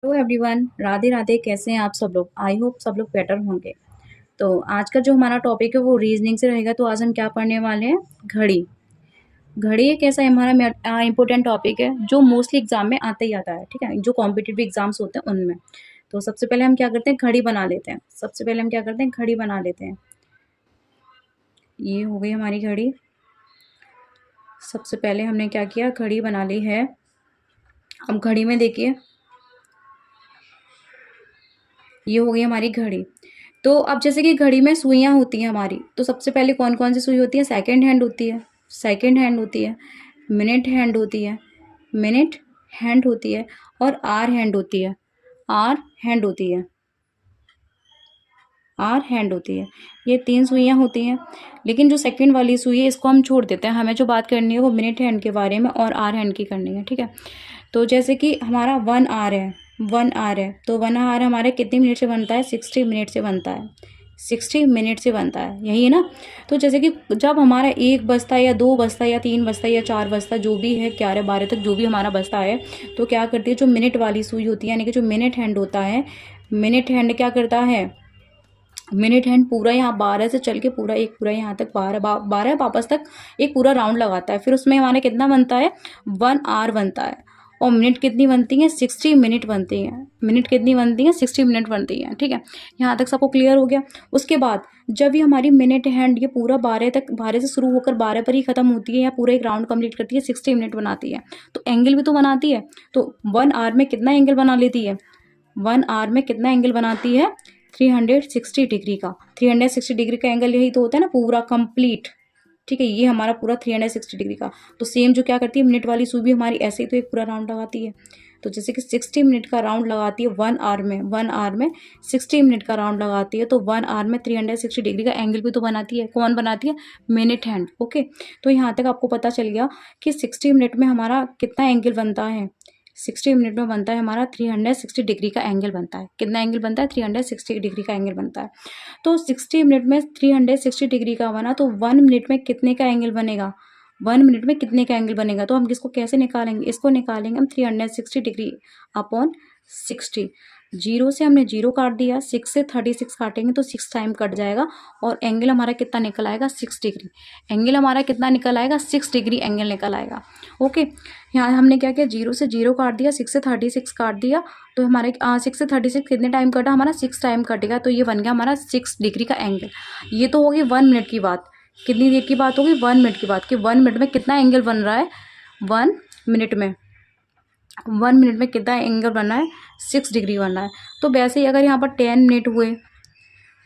Hello everyone, Radhe Radhe. कैसे हैं आप सब लोग? आई होप सब लोग बेटर होंगे। तो आज का जो हमारा टॉपिक है वो रीजनिंग से रहेगा। तो आज हम क्या पढ़ने वाले हैं? घड़ी। घड़ी एक ऐसा हमारा इंपॉर्टेंट टॉपिक है जो मोस्टली एग्जाम में आता ही आता है, ठीक है, जो कॉम्पिटिटिव एग्जाम्स होते हैं उनमें। तो सबसे पहले हम क्या करते हैं? घड़ी बना लेते हैं। सबसे पहले हम क्या करते हैं? घड़ी बना लेते हैं। ये हो गई हमारी घड़ी। सबसे पहले हमने क्या किया? घड़ी बना ली है। अब घड़ी में देखिए, ये हो गई हमारी घड़ी। तो अब जैसे कि घड़ी में सुइयाँ होती हैं हमारी, तो सबसे पहले कौन कौन सी सुई होती है? सेकंड हैंड होती है, सेकंड हैंड होती है, मिनट हैंड होती है, मिनट हैंड होती है, और आर हैंड होती है, आर हैंड होती है, आर हैंड होती है। ये 3 सुइयाँ होती हैं। लेकिन जो सेकंड वाली सुई है इसको हम छोड़ देते हैं। हमें जो बात करनी है वो मिनट हैंड के बारे में और आर हैंड की करनी है, ठीक है। तो जैसे कि हमारा 1 आर है, 1 आर है, तो 1 आर हमारे कितने मिनट से बनता है? 60 मिनट से बनता है, 60 मिनट से बनता है, यही है ना। तो जैसे कि जब हमारा 1 बजता या 2 बजता या 3 बजता या 4 बजता, जो भी है 11 12 तक जो भी हमारा बजता है, तो क्या करती है? जो मिनट वाली सुई होती है, यानी कि जो मिनट हैंड होता है, मिनट हैंड क्या करता है? मिनट हैंड पूरा यहाँ 12 से चल के पूरा एक पूरा यहाँ तक 12 वापस तक एक पूरा राउंड लगाता है। फिर उसमें हमारे कितना बनता है? 1 आर बनता है। और मिनट कितनी बनती हैं? 60 मिनट बनती हैं। मिनट कितनी बनती हैं? 60 मिनट बनती हैं, ठीक है। यहाँ तक सबको क्लियर हो गया। उसके बाद जब ये हमारी मिनट हैंड ये पूरा 12 तक, 12 से शुरू होकर 12 पर ही खत्म होती है, या पूरा एक राउंड कंप्लीट करती है, 60 मिनट बनाती है, तो एंगल भी तो बनाती है। तो 1 आर में कितना एंगल बना लेती है? 1 आर में कितना एंगल बनाती है? 360 डिग्री का। 360 डिग्री का एंगल यही तो होता है ना, पूरा कंप्लीट, ठीक है। ये हमारा पूरा 360 डिग्री का। तो सेम जो क्या करती है मिनट वाली सुई भी हमारी ऐसे ही तो एक पूरा राउंड लगाती है। तो जैसे कि 60 मिनट का राउंड लगाती है 1 आवर में, 1 आवर में 60 मिनट का राउंड लगाती है, तो 1 आवर में 360 डिग्री का एंगल भी तो बनाती है। कौन बनाती है? Minute hand. ओके, तो यहाँ तक आपको पता चल गया कि 60 मिनट में हमारा कितना एंगल बनता है। 60 मिनट में बनता है हमारा 360 डिग्री का एंगल बनता है। कितना एंगल बनता है? 360 डिग्री का एंगल बनता है। तो 60 मिनट में 360 डिग्री का बना, तो 1 मिनट में कितने का एंगल बनेगा? 1 मिनट में कितने का एंगल बनेगा? तो हम इसको कैसे निकालेंगे? इसको निकालेंगे हम 360 डिग्री अपॉन 60। 0 से हमने 0 काट दिया, 6 से 36 काटेंगे तो 6 टाइम कट जाएगा, और एंगल हमारा कितना निकल आएगा? 6 डिग्री। एंगल हमारा कितना निकल आएगा? 6 डिग्री एंगल निकल आएगा। ओके, यहाँ हमने क्या किया? 0 से 0 काट दिया, 6 से 36 काट दिया, तो हमारे 6 से 36 कितने टाइम कटा? हमारा 6 टाइम कटेगा, तो ये बन गया हमारा 6 डिग्री का एंगल। ये तो होगी 1 मिनट की बात। कितनी देर की बात होगी? 1 मिनट की बात, कि 1 मिनट में कितना एंगल बन रहा है? 1 मिनट में, 1 मिनट में कितना एंगल बना है? 6 डिग्री बना है। तो वैसे ही अगर यहाँ पर 10 मिनट हुए,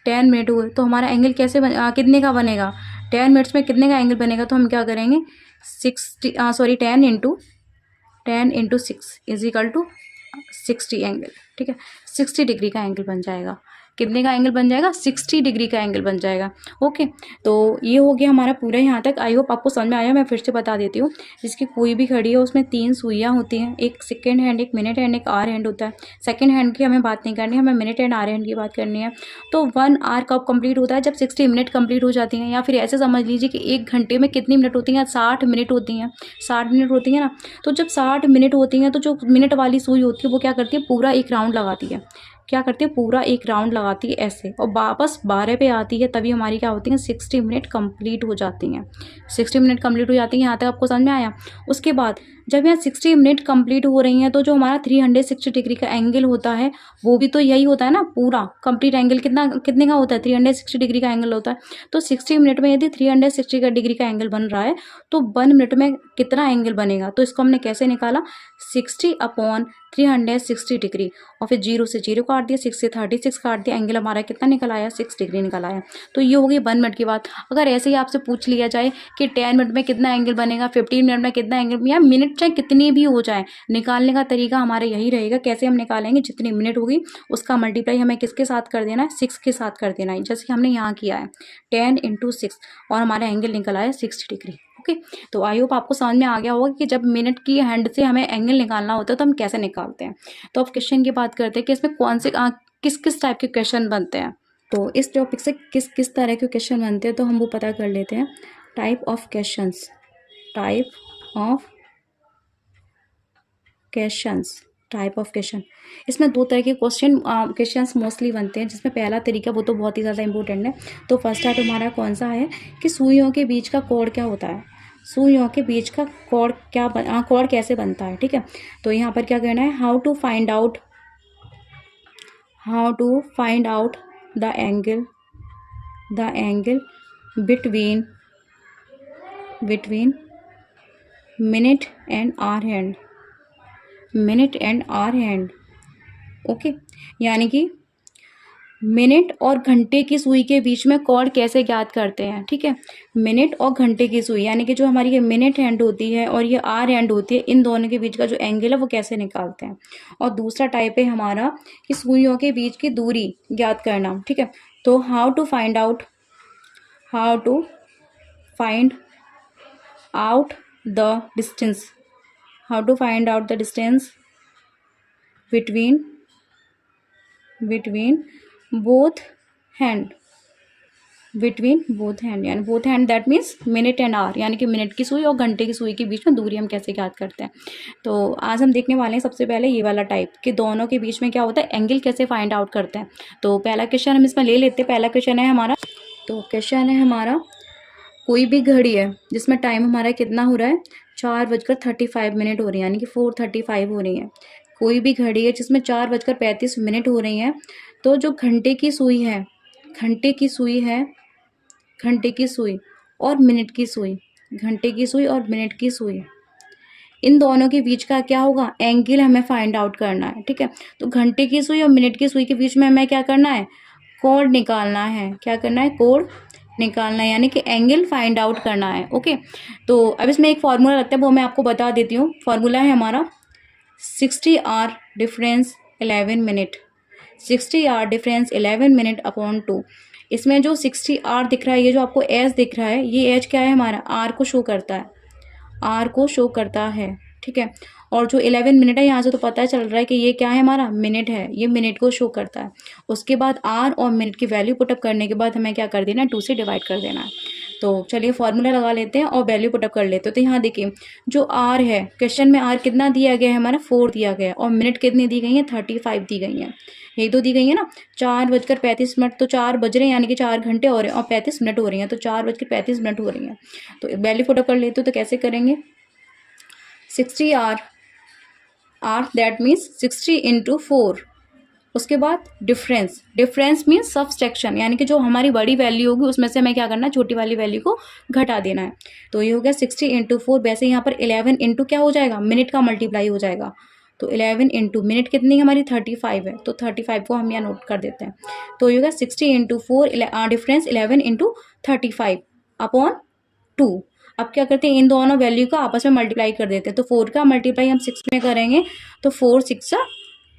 10 मिनट हुए, तो हमारा एंगल कैसे कितने का बनेगा? 10 मिनट्स में कितने का एंगल बनेगा? तो हम क्या करेंगे? 10 into 6 is equal to 60 angle, ठीक है। 60 डिग्री का एंगल बन जाएगा। कितने का एंगल बन जाएगा? 60 डिग्री का एंगल बन जाएगा। ओके, तो ये हो गया हमारा पूरा यहाँ तक। आई होप आपको समझ में आया। मैं फिर से बता देती हूँ। जिसकी कोई भी घड़ी है उसमें 3 सुइयाँ होती हैं, एक सेकेंड हैंड, एक मिनट हैंड, एक आर हैंड होता है। सेकेंड हैंड की हमें बात नहीं करनी, हमें मिनट हैंड, आर हैंड की बात करनी है। तो 1 आवर कब कंप्लीट होता है? जब 60 मिनट कंप्लीट हो जाती हैं। या फिर ऐसे समझ लीजिए कि 1 घंटे में कितनी मिनट होती हैं? 60 मिनट होती हैं। 60 मिनट होती हैं ना। तो जब 60 मिनट होती हैं, तो जो मिनट वाली सुई होती है वो क्या करती है? पूरा एक राउंड लगाती है। क्या करती है? पूरा एक राउंड लगाती है ऐसे, और वापस 12 पे आती है, तभी हमारी क्या होती है? 60 मिनट कंप्लीट हो जाती हैं। 60 मिनट कंप्लीट हो जाती हैं। यहाँ तक आपको समझ में आया। उसके बाद जब यहाँ 60 मिनट कंप्लीट हो रही हैं, तो जो हमारा 360 डिग्री का एंगल होता है वो भी तो यही होता है ना, पूरा कंप्लीट एंगल कितना कितने का होता है? 360 डिग्री का एंगल होता है। तो 60 मिनट में यदि 360 डिग्री का एंगल बन रहा है, तो 1 मिनट में कितना एंगल बनेगा? तो इसको हमने कैसे निकाला? 60 अपॉन 360 डिग्री, और फिर 0 से 0 काट दिया, 6 से 36 काट दिया, एंगल हमारा कितना निकल आया? 6 डिग्री निकल आया। तो ये हो गई 1 मिनट की बात। अगर ऐसे ही आपसे पूछ लिया जाए कि 10 मिनट में कितना एंगल बनेगा, 15 मिनट में कितना एंगल, या मिनट चाहे कितनी भी हो जाए, निकालने का तरीका हमारा यही रहेगा। कैसे हम निकालेंगे? जितनी मिनट होगी उसका मल्टीप्लाई हमें किसके साथ कर देना है? 6 के साथ कर देना है, जैसे कि हमने यहाँ किया है 10 × 6, और हमारा एंगल निकल आया 60 डिग्री। ओके, तो आई होप आपको समझ में आ गया होगा कि जब मिनट की हैंड से हमें एंगल निकालना होता है तो हम कैसे निकालते हैं। तो अब क्वेश्चन की बात करते हैं कि इसमें कौन से किस किस टाइप के क्वेश्चन बनते हैं। तो इस टॉपिक से किस किस तरह के क्वेश्चन बनते हैं तो हम वो पता कर लेते हैं। Type of questions, type of questions. Type of question, इसमें दो तरह के क्वेश्चंस मोस्टली बनते हैं, जिसमें पहला तरीका वो तो बहुत ही ज़्यादा इंपॉर्टेंट है। तो फर्स्ट टाइप हमारा कौन सा है कि सुइयों के बीच का कोण क्या होता है, सुइयों के बीच का कोण कोण कैसे बनता है, ठीक है। तो यहाँ पर क्या करना है, how to find out the angle between minute and hour hand, okay. यानी कि मिनट और घंटे की सुई के बीच में कोण कैसे ज्ञात करते हैं, ठीक है। मिनट और घंटे की सुई, यानी कि जो हमारी ये मिनट हैंड होती है और ये आवर हैंड होती है, इन दोनों के बीच का जो एंगल है वो कैसे निकालते हैं। और दूसरा टाइप है हमारा कि सुइयों के बीच की दूरी ज्ञात करना, ठीक है। तो how to find out the distance between both hand, यानी both hand that means minute and hour, यानी कि मिनट की सुई और घंटे की सुई के बीच में दूरी हम कैसे ज्ञात करते हैं। तो आज हम देखने वाले हैं सबसे पहले ये वाला टाइप कि दोनों के बीच में क्या होता है, एंगल कैसे फाइंड आउट करते हैं। तो पहला क्वेश्चन हम इसमें ले लेते हैं। पहला क्वेश्चन है हमारा, तो क्वेश्चन है हमारा, कोई भी घड़ी है जिसमें टाइम हमारा कितना हो रहा है, 4:35 हो रही है, यानी कि 4:35 हो रही है। कोई भी घड़ी है जिसमें 4:35 हो रही हैं, तो जो घंटे की सुई और मिनट की सुई, इन दोनों के बीच का क्या होगा, एंगल हमें फाइंड आउट करना है, ठीक है। तो घंटे की सुई और मिनट की सुई के बीच में हमें क्या करना है, कोण निकालना है। क्या करना है, कोण निकालना है, यानी कि एंगल फाइंड आउट करना है, ओके। तो अब इसमें एक फार्मूला लगता है, वो मैं आपको बता देती हूँ। फार्मूला है हमारा 60 hour difference 11 minute, 60 hour difference 11 minute upon 2। इसमें जो 60 आवर दिख रहा है, ये जो आपको एच दिख रहा है, ये एच क्या है हमारा, आर को शो करता है, ठीक है। और जो 11 मिनट है, यहाँ से तो पता चल रहा है कि ये क्या है हमारा, मिनट है, ये मिनट को शो करता है। उसके बाद आर और मिनट की वैल्यू पुटअप करने के बाद हमें क्या कर देना है, 2 से डिवाइड कर देना है। तो चलिए फॉर्मूला लगा लेते हैं और वैल्यू पुटअप कर लेते हैं। तो यहाँ देखिए, जो आर है, क्वेश्चन में आर कितना दिया गया है हमारा, 4 दिया गया है, और मिनट कितनी दी गई है, 35 दी गई है। यही तो दी गई है ना, 4:35, तो 4 बज रहे हैं, यानी कि 4 घंटे हो रहे हैं और 35 मिनट हो रही हैं, तो 4:35 हो रही हैं। तो वैल्यू पुटअप कर लेते हो, तो कैसे करेंगे, 60 आर दैट मीन्स 60 × 4। उसके बाद डिफरेंस मीन्स सब्सट्रैक्शन, यानी कि जो हमारी बड़ी वैल्यू होगी उसमें से हमें क्या करना है, छोटी वाली वैल्यू को घटा देना है। तो ये हो गया 60 × 4। वैसे यहाँ पर 11 इंटू क्या हो जाएगा, मिनट का मल्टीप्लाई हो जाएगा। तो 11 इंटू मिनट कितनी हमारी 35 है, तो 35 को हम यहाँ नोट कर देते हैं। तो ये होगा 60 × 4 डिफरेंस 11 × 35 अपॉन 2। अब क्या करते हैं, इन दोनों वैल्यू को आपस में मल्टीप्लाई कर देते हैं। तो 4 का मल्टीप्लाई हम 6 में करेंगे, तो 4 6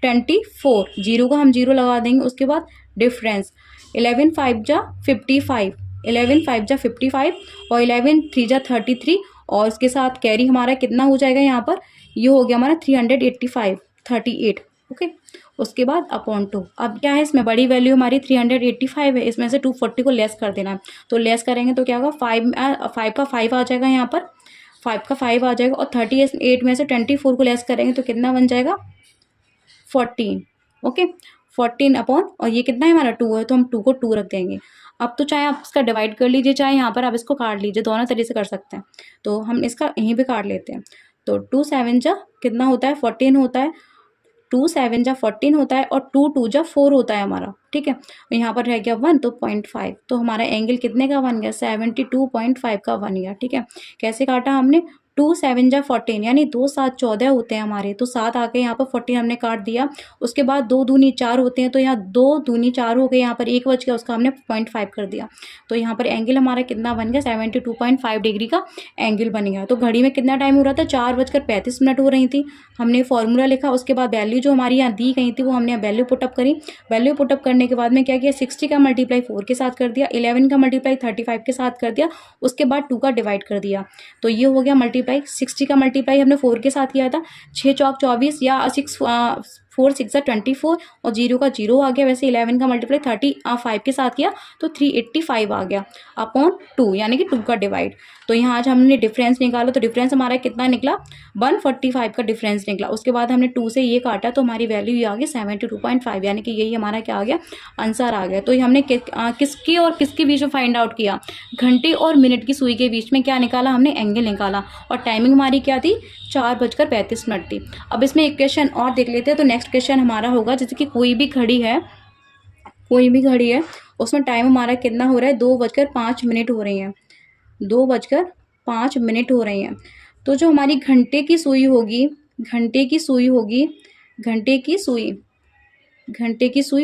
24, 0 का हम 0 लगा देंगे। उसके बाद डिफरेंस 11 5 जा 55, 11 5 जा 55 और 11 3 जा 33, और उसके साथ कैरी हमारा कितना हो जाएगा यहाँ पर, ये हो गया हमारा 385, ओके। उसके बाद अपॉन 2। अब क्या है, इसमें बड़ी वैल्यू हमारी 385 है, इसमें से 240 को लेस कर देना है। तो लेस करेंगे तो क्या होगा, 5 का 5 आ जाएगा यहाँ पर, 5 का 5 आ जाएगा, और 38 में से 24 को लेस करेंगे तो कितना बन जाएगा, 14, ओके। 14 अपॉन, और ये कितना है हमारा 2 है, तो हम 2 को 2 रख देंगे। अब तो चाहे आप इसका डिवाइड कर लीजिए, चाहे यहाँ पर आप इसको काट लीजिए, दोनों तरीके से कर सकते हैं। तो हम इसका यहीं पे काट लेते हैं। तो 2 7 जा कितना होता है, 14 होता है, 2 7 जा 14 होता है, और 2 2 जा 4 होता है हमारा, ठीक है। यहाँ पर रह गया 1, तो 0.5, तो हमारा एंगल कितने का बन गया, 72.5 का बन गया, ठीक है। कैसे काटा हमने, 2 7 जा 14, यानी 2 7 14 होते हैं हमारे, तो 7 आके यहाँ पर 14 हमने काट दिया। उसके बाद 2 दूनी 4 होते हैं, तो यहाँ 2 दूनी 4 हो गए, यहाँ पर 1 बच गया, उसका हमने 0.5 कर दिया। तो यहाँ पर एंगल हमारा कितना बन गया, 72.5 डिग्री का एंगल बन गया। तो घड़ी में कितना टाइम हो रहा था, 4:35 हो रही थी। हमने फॉर्मूला लिखा, उसके बाद वैल्यू जो हमारी यहाँ दी गई थी वो हमने वैल्यू पुटअप करी। वैल्यू पुटअप करने के बाद में क्या किया, 60 का मल्टीप्लाई 4 के साथ कर दिया, 11 का मल्टीप्लाई 35 के साथ कर दिया, उसके बाद 2 का डिवाइड कर दिया। तो ये हो गया मल्टीप्लाई। 60 का मल्टीप्लाई हमने 4 के साथ किया था, 6 चौक 24 या 4 6 24 और 0 का 0 आ गया। वैसे 11 का मल्टीप्लाई 35 के साथ किया तो 385 आ गया अपॉन 2, यानी कि 2 का डिवाइड। तो यहाँ आज हमने डिफरेंस निकाला, तो डिफरेंस हमारा कितना निकला, 145 का डिफरेंस निकला। उसके बाद हमने 2 से ये काटा तो हमारी वैल्यू ये आ गई 72.5, यानी कि यही हमारा क्या आ गया, आंसर आ गया। तो हमने किसके और किसके बीच में फाइंड आउट किया, घंटे और मिनट की सुई के बीच में क्या निकाला हमने, एंगल निकाला। और टाइमिंग हमारी क्या थी, 4:35 थी। अब इसमें एक क्वेश्चन और देख लेते हैं। तो नेक्स्ट क्वेश्चन हमारा होगा, जैसे कि कोई भी घड़ी है उसमें टाइम हमारा कितना हो रहा है, 2:05 हो रही है, 2:05 हो रही हैं। तो जो हमारी घंटे की सुई होगी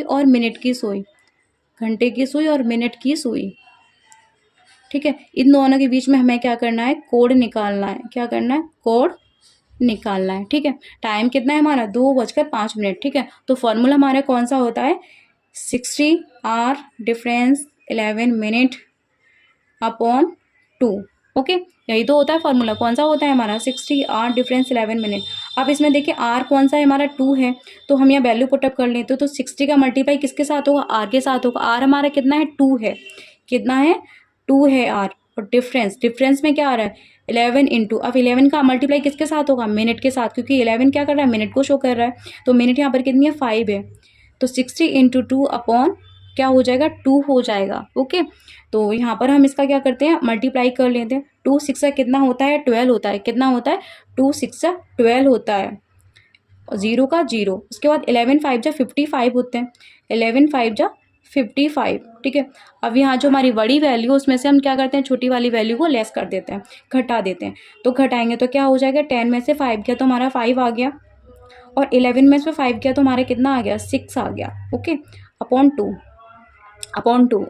और मिनट की सुई, ठीक है, इन दोनों के बीच में हमें क्या करना है, कोड निकालना है। क्या करना है, कोड निकालना है, ठीक है। टाइम कितना है हमारा, 2:05, ठीक है। तो फॉर्मूला हमारा कौन सा होता है, 60 hour difference 11 minute upon 2, okay. यही तो होता है फॉर्मूला, कौन सा होता है हमारा, 60 आवर डिफरेंस 11 मिनट। अब इसमें देखिए आर कौन सा है हमारा, 2 है, तो हम यहाँ वैल्यू पुटअप कर लेते तो 60 का मल्टीप्लाई किसके साथ होगा, आर के साथ होगा। आर हमारा कितना है, 2 है, कितना है, 2 है आर। और डिफरेंस में क्या आ रहा है, 11 इंटू, अब 11 का मल्टीप्लाई किसके साथ होगा, मिनट के साथ, क्योंकि 11 क्या कर रहा है, मिनट को शो कर रहा है। तो मिनट यहाँ पर कितनी है, 5 है। तो 60 इंटू 2 अपॉन क्या हो जाएगा, 2 हो जाएगा, ओके। तो यहाँ पर हम इसका क्या करते हैं, मल्टीप्लाई कर लेते हैं। 2 6 कितना होता है, 12 होता है। कितना होता है, 2 6 12 होता है, और 0 का 0। उसके बाद 11 5 जा 55 होते हैं, 11 5 जा 55, ठीक है। अब यहाँ जो हमारी बड़ी वैल्यू उसमें से हम क्या करते हैं, छोटी वाली वैल्यू को लेस कर देते हैं, घटा देते हैं। तो घटाएंगे तो क्या हो जाएगा, 10 में से 5 गया तो हमारा 5 आ गया, और 11 में से 5 गया तो हमारा कितना आ गया, 6 आ गया, ओके, अपॉन 2,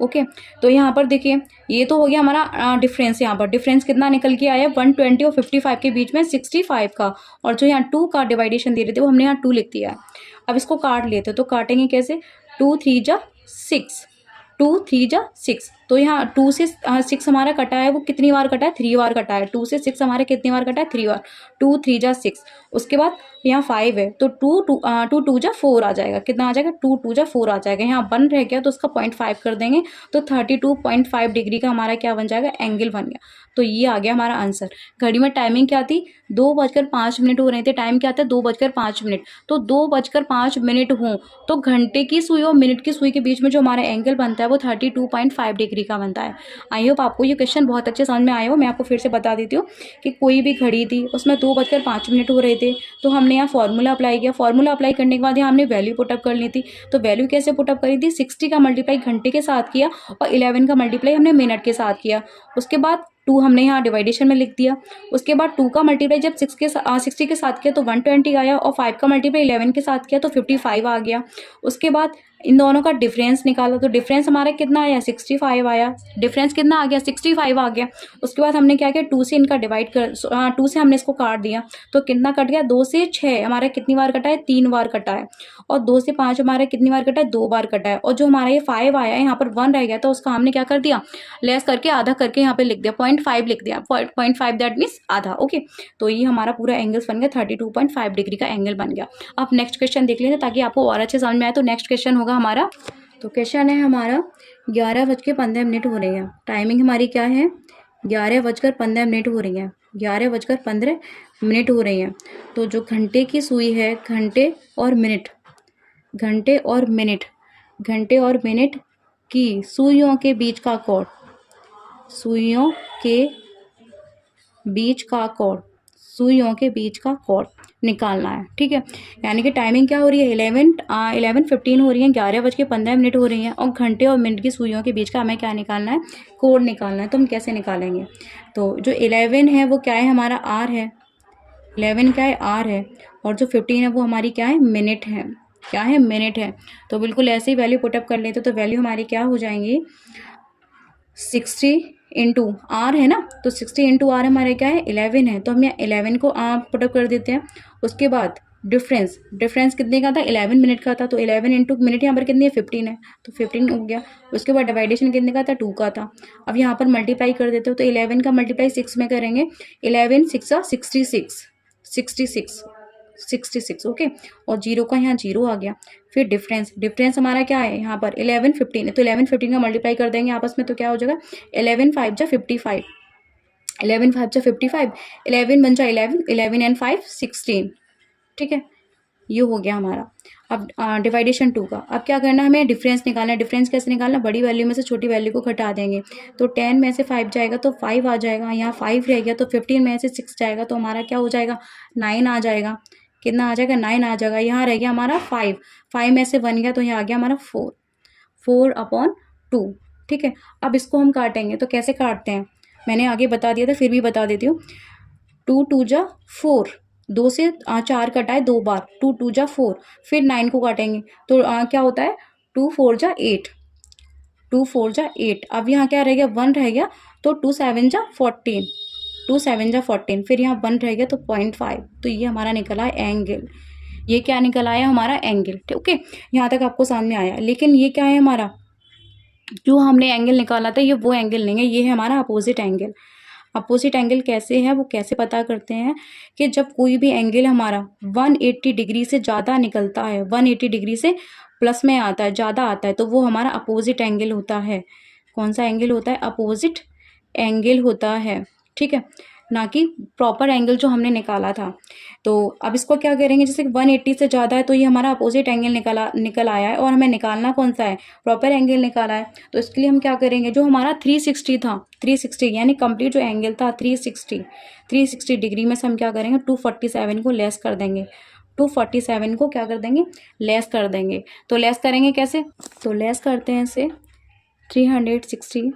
ओके। तो यहाँ पर देखिए ये तो हो गया हमारा डिफरेंस। यहाँ पर डिफरेंस कितना निकल के आया, 120 और 55 के बीच में 65 का, और जो यहाँ 2 का डिवाइडेशन दे रहे थे वो हमने यहाँ 2 लिख दिया है। अब इसको काट लेते, तो काटेंगे कैसे, 2 3 जा 6, 2 3 जा 6। तो यहाँ 2 से 6 हमारा कटा है, वो कितनी बार कटा है, 3 बार कटा है। 2 से 6 हमारे कितनी बार कटा है, 3 बार। 2 3 जा 6। उसके बाद यहाँ 5 है, तो 2 2 जा 4 आ जाएगा। कितना आ जाएगा, 2 2 जा 4 आ जाएगा। यहाँ 1 रह गया तो उसका 0.5 कर देंगे, तो 32.5 डिग्री का हमारा क्या बन जाएगा, एंगल बन गया। तो ये आ गया हमारा आंसर। घड़ी में टाइमिंग क्या थी, 2:05 हो रहे थे। टाइम क्या था, 2:05। तो 2:05 हो तो घंटे की सुई और मिनट की सुई के बीच में जो हमारा एंगल बनता है वो 32.5 डिग्री का बनता है। आई होप आपको ये क्वेश्चन बहुत अच्छे समझ में आया हो। मैं आपको फिर से बता देती हूँ कि कोई भी घड़ी थी उसमें 2:05 हो रहे थे, तो हमने यहाँ फॉर्मूला अप्लाई किया। फॉर्मूला अप्लाई करने के बाद यहाँ हमने वैल्यू पुटअप कर ली थी। तो वैल्यू कैसे पुटअप करी थी, 60 का मल्टीप्लाई घंटे के साथ किया और 11 का मल्टीप्लाई हमने मिनट के साथ किया। उसके बाद 2 हमने यहाँ डिवाइडेशन में लिख दिया। उसके बाद 2 का मल्टीप्लाई जब 60 के साथ किया तो 120 आया, और 5 का मल्टीप्लाई 11 के साथ किया तो 55 आ गया। उसके बाद इन दोनों का डिफरेंस निकाला, तो डिफरेंस हमारा कितना आया, 65 आया। डिफरेंस कितना आ गया, 65 आ गया। उसके बाद हमने क्या किया, 2 से इनका डिवाइड कर 2 से हमने इसको काट दिया, तो कितना कट गया, 2 से 6 हमारा कितनी बार कटा है, 3 बार कटा है। और 2 से 5 हमारा कितनी बार कटा है, 2 बार कटा है। और जो हमारा ये 5 आया है, यहाँ पर 1 रह गया, तो उसका हमने क्या कर दिया, लेस करके आधा करके यहाँ पे लिख दिया, 0.5 लिख दिया। 0.5 दैट मीन्स आधा, ओके। तो ये हमारा पूरा एंगल्स बन गया, 32.5 डिग्री का एंगल बन गया। अब नेक्स्ट क्वेश्चन देख लेंगे ताकि आपको और अच्छे समझ में आए। तो नेक्स्ट क्वेश्चन होगा हमारा, तो क्वेश्चन है हमारा 11:15 हो रही है। टाइमिंग हमारी क्या है, 11:15 हो रही है, 11:15 हो रही है। तो जो घंटे की सुई है, घंटे और मिनट की सुइयों के बीच का कोण, सुइयों के बीच का कोण निकालना है, ठीक है। यानी कि टाइमिंग क्या हो रही है, 11:15 हो रही है, 11:15 हो रही है, और घंटे और मिनट की सुइयों के बीच का हमें क्या निकालना है, कोण निकालना है। तो हम कैसे निकालेंगे, तो जो 11 है वो क्या है, हमारा आर है। 11 क्या है, आर है, और जो 15 है वो हमारी क्या है, मिनट है। क्या है, मिनट है। तो बिल्कुल ऐसे ही वैल्यू पुटअप कर लेते, तो वैल्यू हमारी क्या हो जाएंगी, 60 इंटू आर है ना, तो 60 इंटू आर हमारे क्या है, 11 है। तो हम यहाँ 11 को पुटअप कर देते हैं। उसके बाद डिफरेंस कितने का था, 11 मिनट का था, तो 11 इंटू मिनट यहाँ पर कितनी है, 15 है, तो 15 हो गया। उसके बाद डिवाइडेशन कितने का था, 2 का था। अब यहाँ पर मल्टीप्लाई कर देते हो, तो 11 का मल्टीप्लाई 6 में करेंगे, 11 6 66, 66 ओके, और 0 का यहाँ 0 आ गया। फिर डिफरेंस हमारा क्या है यहाँ पर 11 15 है, तो 11 15 का मल्टीप्लाई कर देंगे आपस में, तो क्या हो जाएगा 11 5 जा 55, 11 5 जा 55, 11 1 जा 11, 11 एंड 5 16, ठीक है, ये हो गया हमारा। अब डिवाइडेशन 2 का, अब क्या करना है, हमें डिफरेंस निकालना है। डिफरेंस कैसे निकालना, बड़ी वैल्यू में से छोटी वैल्यू को घटा देंगे, तो 10 में से 5 जाएगा तो 5 आ जाएगा, यहाँ 5 रह गया तो 15 में से 6 जाएगा तो हमारा क्या हो जाएगा 9 आ जाएगा। कितना आ जाएगा 9 आ जाएगा। यहाँ रह गया हमारा 5, 5 में से 1 गया तो यहाँ आ गया हमारा 4, 4/2, ठीक है। अब इसको हम काटेंगे तो कैसे काटते हैं, मैंने आगे बता दिया था फिर भी बता देती हूँ। 2 2 जा 4, 2 से 4 कटाए 2 बार, 2 2 जा 4, फिर 9 को काटेंगे तो क्या होता है 2 4 जा 8, 2 4 जा 8। अब यहाँ क्या रह गया 1 रह गया तो 2 7 जा 14, 2 7 जा 14, फिर यहाँ 1 रह गया तो 0.5, तो ये हमारा निकला है एंगल। ये क्या निकल आया हमारा एंगल, ठीक है। यहाँ तक आपको समझ में आया। लेकिन ये क्या है हमारा, जो हमने एंगल निकाला था ये वो एंगल नहीं है, ये है हमारा अपोजिट एंगल। अपोजिट एंगल कैसे है वो कैसे पता करते हैं कि जब कोई भी एंगल हमारा 180 डिग्री से ज़्यादा निकलता है, 180 डिग्री से प्लस में आता है, ज़्यादा आता है, तो वो हमारा अपोजिट एंगल होता है। कौन सा एंगल होता है, अपोजिट एंगल होता है, ठीक है, ना कि प्रॉपर एंगल जो हमने निकाला था। तो अब इसको क्या करेंगे, जैसे 180 से ज़्यादा है तो ये हमारा अपोजिट एंगल निकल आया है, और हमें निकालना कौन सा है, प्रॉपर एंगल निकाला है। तो इसके लिए हम क्या करेंगे, जो हमारा 360 था, 360 यानी कंप्लीट जो एंगल था 360 डिग्री में से हम क्या करेंगे 247 को लेस कर देंगे, 247 को क्या कर देंगे लेस कर देंगे। तो लेस करेंगे कैसे, तो लेस करते हैं इसे 360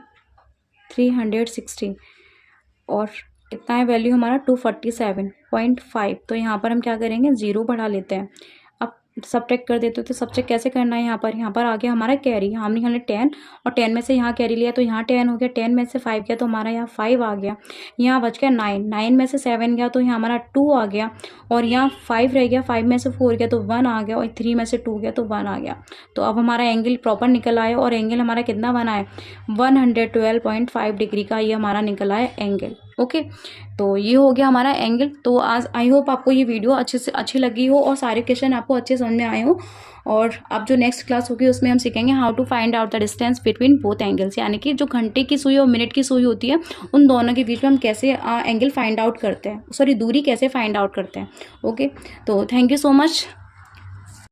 और कितना है वैल्यू हमारा 247.5, तो यहाँ पर हम क्या करेंगे 0 बढ़ा लेते हैं। अब सब्ट्रैक्ट कर देते हो, तो सब्ट्रैक्ट कैसे करना है, यहाँ पर आ गया हमारा कैरी, हमने 10 और 10 में से यहाँ कैरी लिया तो यहाँ 10 हो गया, 10 में से 5 गया तो हमारा यहाँ 5 आ गया, यहाँ बच गया 9, 9 में से 7 गया तो यहाँ हमारा 2 आ गया, और यहाँ 5 रह गया, 5 में से 4 गया तो 1 आ गया, और 3 में से 2 गया तो 1 आ गया। तो अब हमारा एंगल प्रॉपर निकल आया, और एंगल हमारा कितना बना है 112.5 डिग्री का ये हमारा निकला है एंगल, ओके। तो ये हो गया हमारा एंगल। तो आज आई होप आपको ये वीडियो अच्छी लगी हो और सारे क्वेश्चन आपको अच्छे समझ में आए हो। और अब जो नेक्स्ट क्लास होगी उसमें हम सीखेंगे how to find out the distance between both angles, यानी कि जो घंटे की सुई और मिनट की सुई होती है उन दोनों के बीच में हम कैसे एंगल फाइंड आउट करते हैं, सॉरी दूरी कैसे फाइंड आउट करते हैं, ओके। तो थैंक यू सो मच।